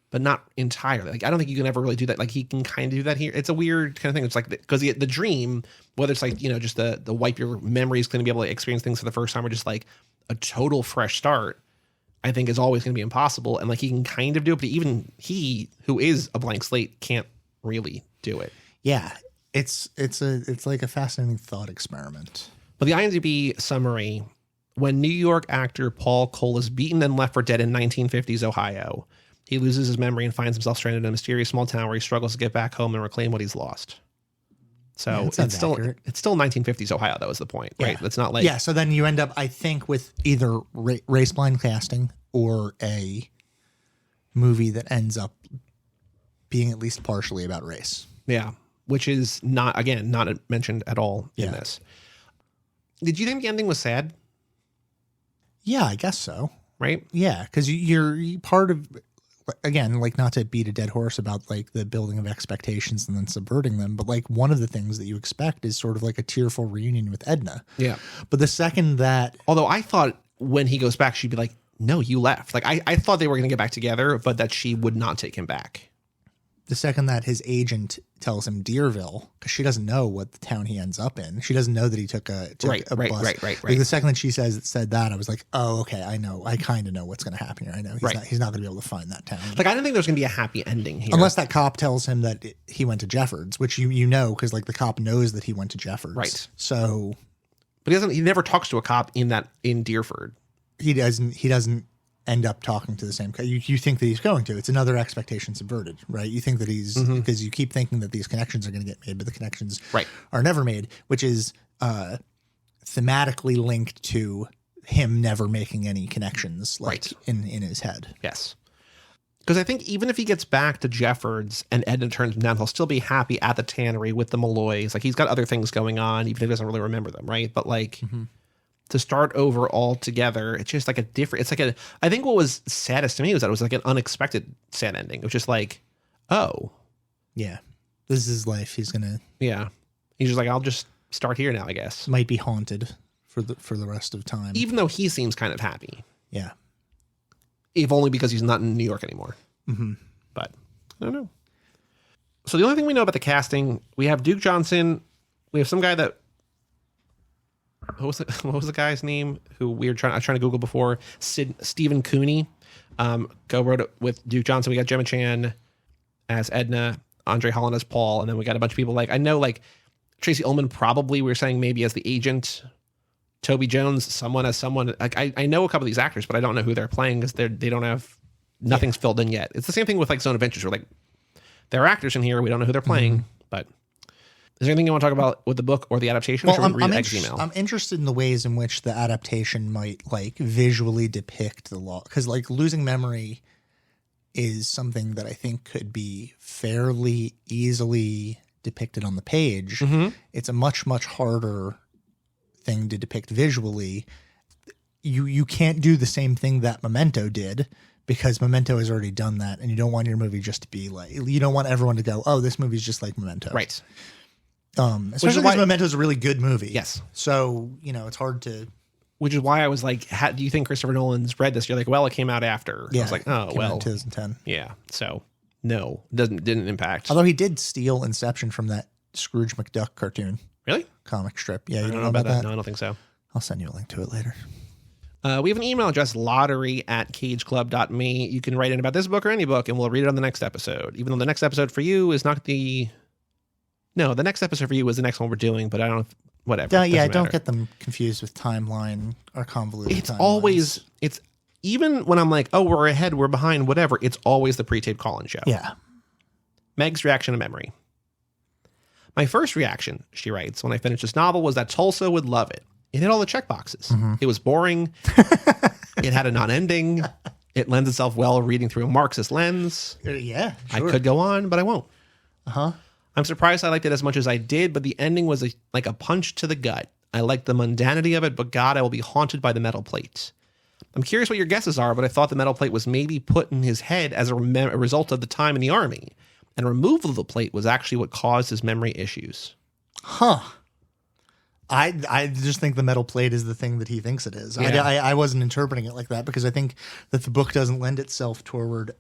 but not entirely. Like I don't think you can ever really do that. Like he can kind of do that here. It's a weird kind of thing. It's like because the dream, whether it's like just the wipe your memories, going to be able to experience things for the first time, or just like a total fresh start, I think is always going to be impossible. And like he can kind of do it, but even he, who is a blank slate, can't really do it.
Yeah, it's like a fascinating thought experiment.
But the IMDb summary: when New York actor Paul Cole is beaten and left for dead in 1950s Ohio, he loses his memory and finds himself stranded in a mysterious small town where he struggles to get back home and reclaim what he's lost. So
yeah,
it's still 1950s Ohio. That was the point, right?
Yeah.
It's not like
so then you end up, I think, with either race blind casting or a movie that ends up being at least partially about race.
Yeah, which is not mentioned at all in this. Did you think the ending was sad?
Yeah, I guess so.
right?
Yeah, because you're part of, again, like, not to beat a dead horse about like the building of expectations and then subverting them, but like one of the things that you expect is sort of like a tearful reunion with Edna.
Yeah.
But the second that,
Although I thought when he goes back, she'd be like, no, you left. Like I thought they were going to get back together, but that she would not take him back.
the second that his agent tells him Deerville, because she doesn't know what the town he ends up in. She doesn't know that he took a bus.
Right.
Like the second that she said that, I was like, oh, okay, I know. I kind of know what's going to happen here. I know he's not going to be able to find that town.
Like I didn't think there was going to be a happy ending here.
Unless that cop tells him that he went to Jeffords, which you know, because like the cop knows that he went to Jeffords.
Right.
So,
but he never talks to a cop in Deerford.
He doesn't end up talking to the same guy. You think that he's going to. It's another expectation subverted, right? You think that he's, because you keep thinking that these connections are going to get made, but the connections are never made, which is thematically linked to him never making any connections in his head.
Yes. Because I think even if he gets back to Jeffords and Edna turns him down, he'll still be happy at the tannery with the Malloys. Like he's got other things going on, even if he doesn't really remember them, right? But like... to start over all together, it's just like a different, it's like I think what was saddest to me was that it was like an unexpected sad ending. It was just like, oh.
Yeah. This is his life. He's going to.
Yeah. He's just like, I'll just start here now, I guess.
Might be haunted for the rest of time.
Even though he seems kind of happy.
Yeah.
If only because he's not in New York anymore.
Mm-hmm.
But I don't know. So the only thing we know about the casting, we have Duke Johnson. We have some guy that, what was the guy's name who I was trying to Google before? Stephen Cooney. Co-wrote it with Duke Johnson. We got Gemma Chan as Edna, Andre Holland as Paul, and then we got a bunch of people like, I know like Tracy Ullman probably, we were saying maybe as the agent, Toby Jones, someone as someone. Like I know a couple of these actors, but I don't know who they're playing because they don't have, nothing's filled in yet. It's the same thing with like Zone Adventures. We're like, there are actors in here, we don't know who they're playing, but... Is there anything you want to talk about with the book or the adaptation?
Well, I'm interested in the ways in which the adaptation might like visually depict the law, because like losing memory is something that I think could be fairly easily depicted on the page.
Mm-hmm.
It's a much harder thing to depict visually. You can't do the same thing that Memento did, because Memento has already done that, and you don't want your movie just to be like, you don't want everyone to go, oh, this movie's just like Memento.
Right.
Especially because Memento is a really good movie.
Yes.
So, it's hard to...
Which is why I was like, do you think Christopher Nolan's read this? You're like, well, it came out after.
Yeah,
I was like, oh, well.
In 2010.
Yeah. So, no, didn't impact.
Although he did steal Inception from that Scrooge McDuck cartoon.
Really?
Comic strip. Yeah,
you don't know about that? No, I don't think so.
I'll send you a link to it later.
We have an email address, lottery@cageclub.me. You can write in about this book or any book, and we'll read it on the next episode. Even though the next episode for you is not the... No, the next episode for you was the next one we're doing, but I don't know. Whatever.
Don't get them confused with timeline or convoluted
It's
timelines.
always, even when I'm like, oh, we're ahead, we're behind, whatever, it's always the pre-taped call-in show.
Yeah.
Meg's reaction to memory. My first reaction, she writes, when I finished this novel was that Tulsa would love it. It hit all the checkboxes.
Mm-hmm.
It was boring. It had a non-ending. It lends itself well reading through a Marxist lens.
Yeah, sure.
I could go on, but I won't.
Uh-huh.
I'm surprised I liked it as much as I did, but the ending was like a punch to the gut. I liked the mundanity of it, but God, I will be haunted by the metal plate. I'm curious what your guesses are, but I thought the metal plate was maybe put in his head as a result of the time in the army, and removal of the plate was actually what caused his memory issues.
Huh. I just think the metal plate is the thing that he thinks it is.
Yeah.
I wasn't interpreting it like that because I think that the book doesn't lend itself toward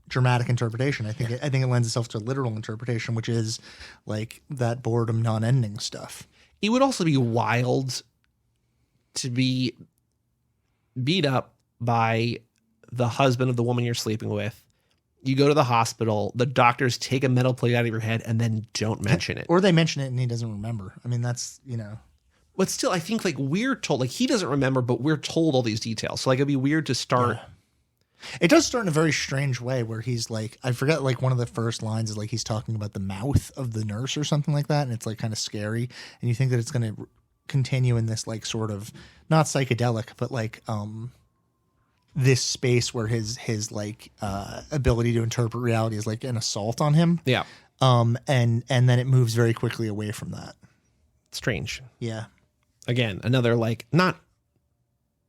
dramatic interpretation. I think it lends itself to literal interpretation, which is like that boredom non-ending stuff.
It would also be wild to be beat up by the husband of the woman you're sleeping with. You go to the hospital, the doctors take a metal plate out of your head and then don't mention it.
Or they mention it and he doesn't remember. I mean, that's,
But still, I think like we're told, like he doesn't remember, but we're told all these details. So like it'd be weird to start...
Yeah. It does start in a very strange way where he's like, I forget, like one of the first lines is like he's talking about the mouth of the nurse or something like that. And it's like kind of scary. And you think that it's going to continue in this like sort of not psychedelic, but like this space where his like ability to interpret reality is like an assault on him.
Yeah.
And then it moves very quickly away from that.
Strange.
Yeah.
Again, another like not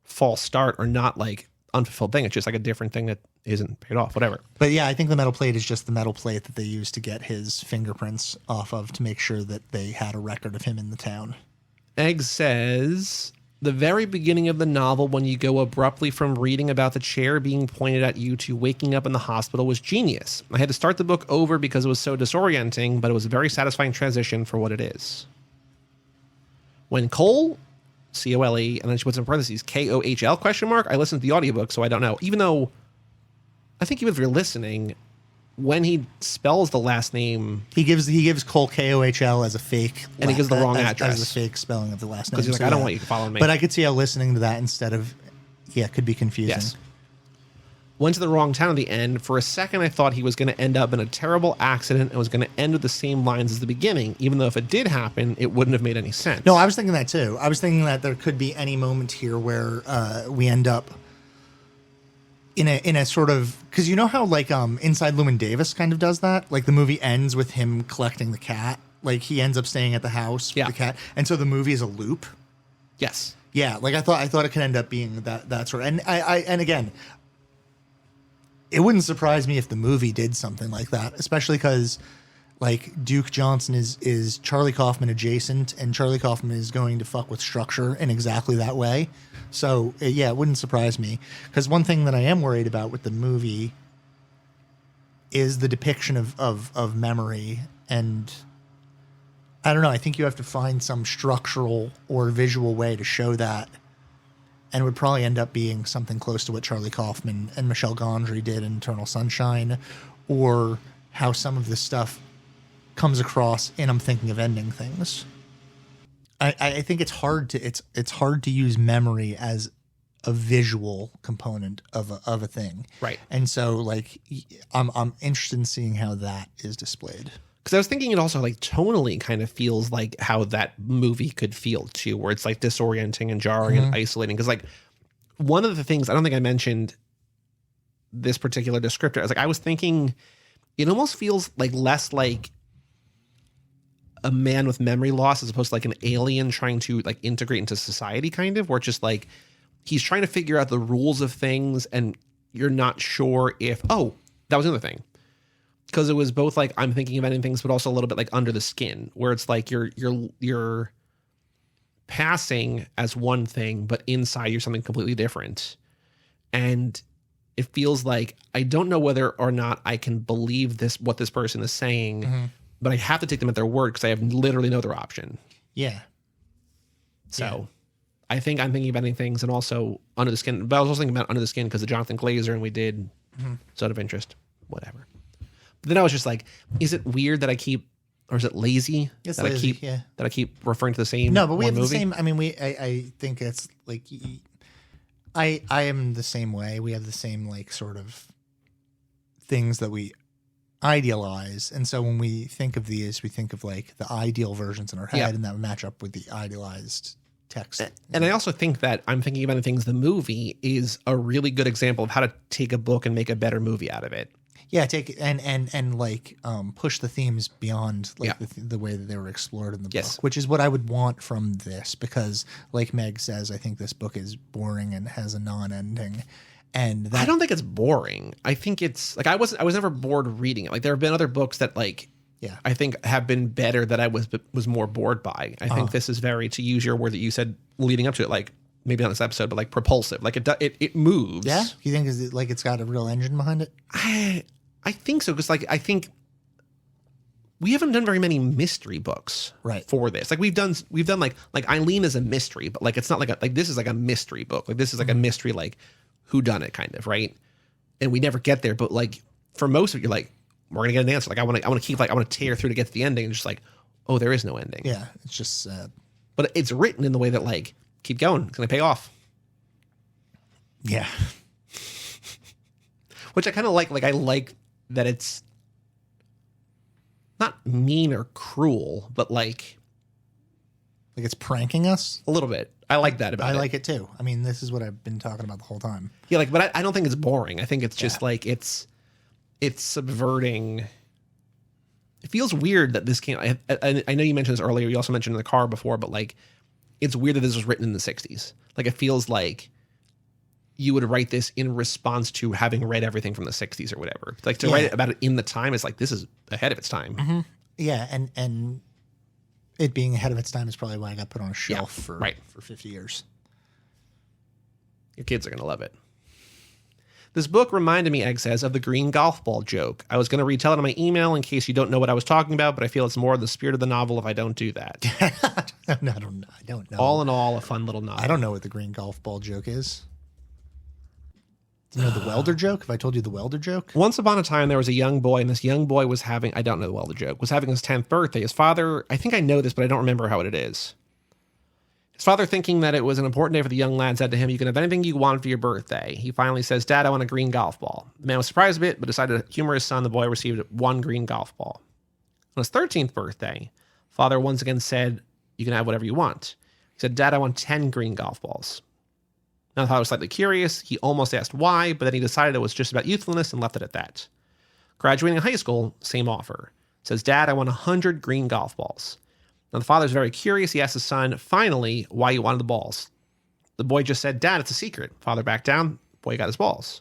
false start or not like unfulfilled thing. It's just like a different thing that isn't paid off, whatever.
But yeah, I think the metal plate is just the metal plate that they used to get his fingerprints off of to make sure that they had a record of him in the town.
Egg says, the very beginning of the novel, when you go abruptly from reading about the chair being pointed at you to waking up in the hospital, was genius. I had to start the book over because it was so disorienting, but it was a very satisfying transition for what it is. When Cole, C-O-L-E, and then she puts in parentheses, K-O-H-L, question mark, I listened to the audiobook, so I don't know. Even though, I think even if you're listening, when he spells the last name,
he gives Cole Kohl as a fake,
and he gives the wrong address
as a fake spelling of the last name.
Because he's like, I don't want you following me.
But I could see how listening to that instead of, could be confusing.
Yes. Went to the wrong town at the end. For a second, I thought he was going to end up in a terrible accident and was going to end with the same lines as the beginning, even though if it did happen, it wouldn't have made any sense.
No, I was thinking that too. I was thinking that there could be any moment here where we end up in a sort of, because you know how like Inside Llewyn Davis kind of does that, like the movie ends with him collecting the cat, like he ends up staying at the house with the cat, and so the movie is a loop.
Yes.
Yeah, like I thought it could end up being that sort of, and again, it wouldn't surprise me if the movie did something like that, especially because like Duke Johnson is Charlie Kaufman adjacent, and Charlie Kaufman is going to fuck with structure in exactly that way. So yeah, it wouldn't surprise me, because one thing that I am worried about with the movie is the depiction of memory, and I don't know. I think you have to find some structural or visual way to show that, and it would probably end up being something close to what Charlie Kaufman and Michel Gondry did in Eternal Sunshine, or how some of this stuff comes across in I'm Thinking of Ending Things. I think it's hard to use memory as a visual component of a thing,
right?
And so like I'm interested in seeing how that is displayed.
Because I was thinking it also like tonally kind of feels like how that movie could feel too, where it's like disorienting and jarring and isolating. Because like one of the things, I don't think I mentioned this particular descriptor. I was thinking it almost feels like less like a man with memory loss as opposed to like an alien trying to like integrate into society, kind of, where it's just like he's trying to figure out the rules of things and you're not sure if, oh, that was another thing. Because it was both like I'm thinking of ending things, but also a little bit like under the skin, where it's like you're passing as one thing, but inside you're something completely different. And it feels like I don't know whether or not I can believe what this person is saying, but I have to take them at their word because I have literally no other option.
Yeah.
So I think I'm thinking of ending things and also Under the Skin. But I was also thinking about Under the Skin because of Jonathan Glazer, and we did Zone of Interest, whatever. But then I was just like, is it weird that I keep, or is it lazy
It's
that
lazy,
I keep referring to the same?
No, but we have
movie?
the same. I mean, I think it's like I am the same way. We have the same like sort of things that we idealize, and so when we think of these, we think of like the ideal versions in our head, and that would match up with the idealized text.
And I also think that I'm Thinking About Things, the movie, is a really good example of how to take a book and make a better movie out of it.
Yeah, take and like push the themes beyond like the way that they were explored in the book, which is what I would want from this, because like Meg says, I think this book is boring and has a non-ending. And
I don't think it's boring. I think it's like I was never bored reading it. Like there have been other books that like I think have been better that I was more bored by. I think this is very, to use your word that you said leading up to it, like maybe not this episode, but like propulsive. Like it moves.
Yeah, you think it's got a real engine behind it?
I think so, because like I think we haven't done very many mystery books for this. Like we've done like Eileen is a mystery, but like it's not like this is like a mystery book. Like this is like a mystery like whodunit kind of, right? And we never get there, but like for most of it, you're like, we're gonna get an answer. Like I want to tear through to get to the ending, and just like, oh, there is no ending.
Yeah, it's just sad.
But it's written in the way that like, keep going, it's gonna pay off.
Yeah.
Which I kind of like. Like I like that it's not mean or cruel, but like
it's pranking us
a little bit. I like that about it.
I like it too. I mean, this is what I've been talking about the whole time.
Yeah, like, but I don't think it's boring. I think it's just like it's subverting. It feels weird that this came. I know you mentioned this earlier. You also mentioned in the car before, but like, it's weird that this was written in the 60s. Like, it feels like you would write this in response to having read everything from the 60s or whatever. Like to
Yeah.
write about it in the time is like, this is ahead of its time.
Yeah, and it being ahead of its time is probably why I got put on a shelf for
right.
50 years.
Your kids are going to love it. This book reminded me, Egg says, of the green golf ball joke. I was going to retell it in my email in case you don't know what I was talking about, but I feel it's more the spirit of the novel if I don't do that.
I don't know.
All in all, a fun little novel.
I don't know what the green golf ball joke is. Do you know the welder joke? Have I told you the welder joke?
Once upon a time, there was a young boy, and this young boy was having, I don't know the welder joke, was having his 10th birthday. His father, I think I know this, but I don't remember how it is. His father, thinking that it was an important day for the young lad, said to him, you can have anything you want for your birthday. He finally says, Dad, I want a green golf ball. The man was surprised a bit, but decided to humor his son. The boy received one green golf ball. On his 13th birthday, father once again said, you can have whatever you want. He said, Dad, I want 10 green golf balls. Now the father was slightly curious. He almost asked why, but then he decided it was just about youthfulness and left it at that. Graduating high school, same offer. Says, Dad, I want 100 green golf balls. Now, the father's very curious. He asked his son, finally, why you wanted the balls. The boy just said, Dad, it's a secret. Father backed down. Boy got his balls.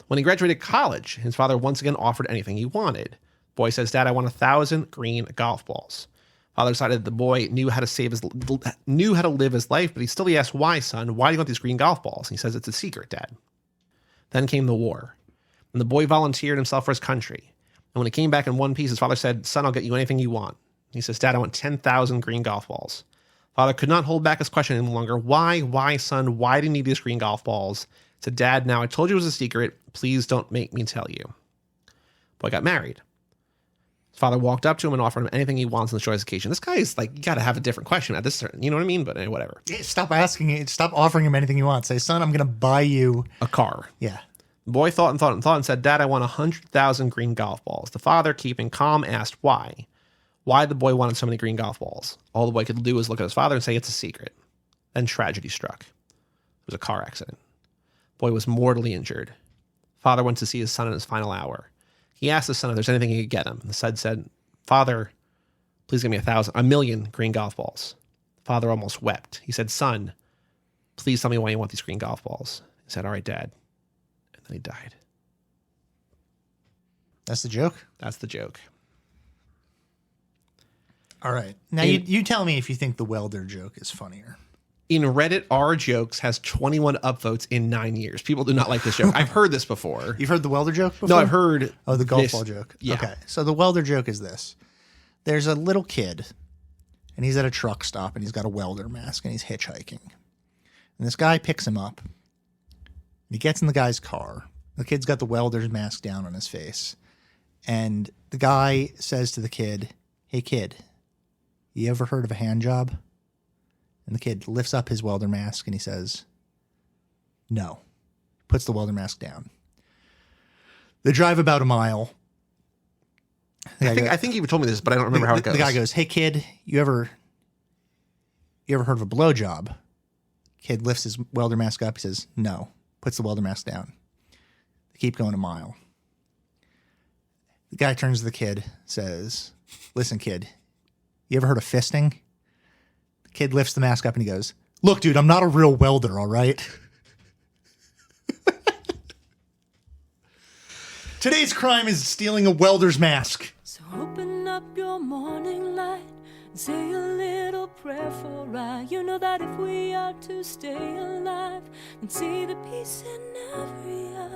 When he graduated college, his father once again offered anything he wanted. Boy says, Dad, I want 1,000 green golf balls. Father decided the boy knew how to live his life, but he asked, why, son? Why do you want these green golf balls? And he says, it's a secret, Dad. Then came the war, and the boy volunteered himself for his country. And when he came back in one piece, his father said, son, I'll get you anything you want. He says, Dad, I want 10,000 green golf balls. Father could not hold back his question any longer. Why, son? Why do you need these green golf balls? He said, Dad, now I told you it was a secret. Please don't make me tell you. Boy got married. His father walked up to him and offered him anything he wants on the choice occasion. This guy is like, you got to have a different question at this turn. You know what I mean? But whatever.
Stop asking it. Stop offering him anything you want. Say, son, I'm going to buy you
a car.
Yeah.
The boy thought and said, Dad, I want 100,000 green golf balls. The father, keeping calm, asked why. Why the boy wanted so many green golf balls. All the boy could do was look at his father and say, it's a secret. Then tragedy struck. It was a car accident. Boy was mortally injured. Father went to see his son in his final hour. He asked his son if there's anything he could get him. The son said, Father, please give me 1,000,000 green golf balls. Father almost wept. He said, son, please tell me why you want these green golf balls. He said, all right, Dad. And then he died.
That's the joke?
That's the joke.
All right. Now, you tell me if you think the welder joke is funnier.
In Reddit, our jokes has 21 upvotes in 9 years. People do not like this joke. I've heard this before.
You've heard the welder joke before?
No, I've heard
the golf ball joke.
Yeah.
Okay. So the welder joke is this. There's a little kid, and he's at a truck stop, and he's got a welder mask, and he's hitchhiking. And this guy picks him up. And he gets in the guy's car. The kid's got the welder's mask down on his face. And the guy says to the kid, hey, kid, you ever heard of a hand job? And the kid lifts up his welder mask and he says, no. Puts the welder mask down. They drive about a mile.
I think you told me this, but I don't remember how it goes.
The guy goes, hey, kid, you ever heard of a blowjob? Kid lifts his welder mask up. He says, no. Puts the welder mask down. They keep going a mile. The guy turns to the kid, says, listen, kid, you ever heard of fisting? The kid lifts the mask up and he goes, look, dude, I'm not a real welder, all right? Today's crime is stealing a welder's mask.
So open up your morning light and say a little prayer for I. You know that if we are to stay alive and see the peace in every eye.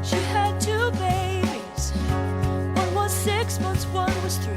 She had 2 babies. One was 6 months, one was 3.